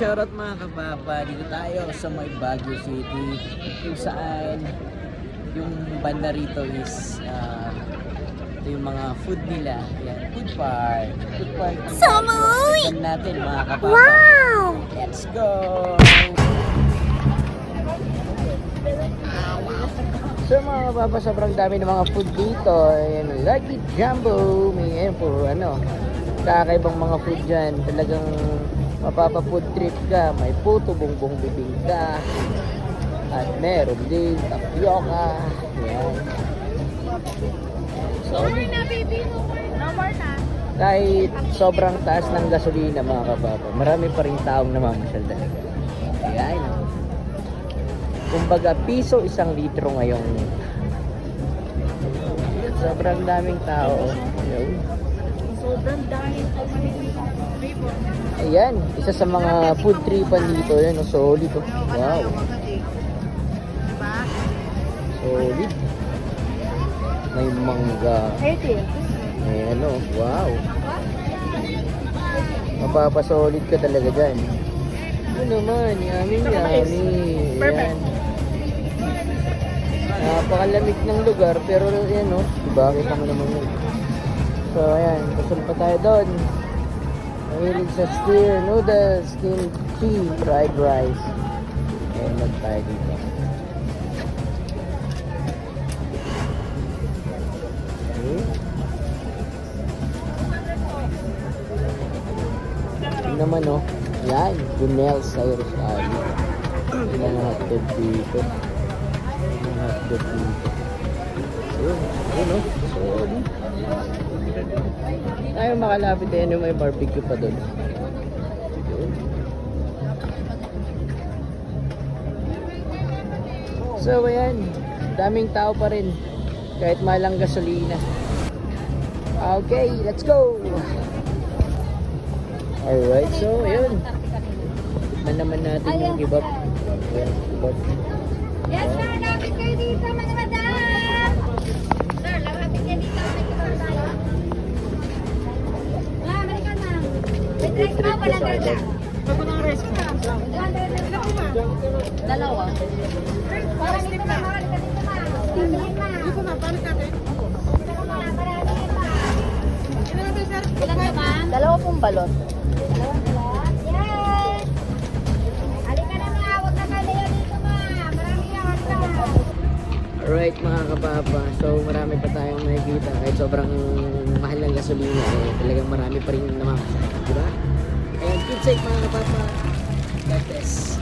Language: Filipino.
shoutout mga kapapa. Dito tayo sa may Baguio City kung saan yung banda rito is ito yung mga food nila. Yan, food park. Food park. Samoy! Tignan natin mga kapapa. Wow! Let's go! So mga kapapa, sobrang dami ng mga food dito. Ayan, Lucky Jumbo. May ayan po, kakaibang mga food dyan. Talagang mapapa-food trip ka. May puto, bongbong bibingka. At meron din tapioca. Ayan. So, No more na, baby. No more na. kahit sobrang taas ng gasolina mga kapapa, marami pa rin taong namamasyal talaga. Ayan. Kumbaga, piso 1 litro ngayon. Sobrang daming tao. Ayan. Sobrang dahil sa Ayan, isa sa mga food tripan dito. Ayan, solid. Wow. Solid. May mangga. May wow. Mapapasolid ka talaga dyan. Ano naman, yummy. Ayan. Napakalamig ng lugar, pero yan diba, kita mo naman yun. So ayan, pasul pa tayo doon. Mahilig sa steer, noodles, kimchi, fried rice. Ayan lang tayo dito. Okay. Yun naman yan, Gunel Cyrus Ali. Yun ang hotdog dito. Yun sorry. Tayo makalapit yung may barbecue pa doon. So ayan, daming tao pa rin kahit malang gasolina. Okay, let's go. Alright, so ayun. Tikman naman natin yung kebab. Ayan, kebab. Yes, sir. Lapit kayo dito, mga madam. Sir, lapit kayo dito. May kebab tayo. American ma'am. May rice pa, walang garga. Walang rice pa. Dalawa. Parang dito na, dito na. Dito na, parang natin. Ilan ka ba? 2 pong balot. Yes! Halika na mga, huwag na kalayo dito ma. Maraming yawan ka. Alright mga kapapa, so marami pa tayong nakikita kahit sobrang mahal ng gasolina talagang marami pa rin namamasyal, diba? Ayan, keep safe mga kapapa. God bless.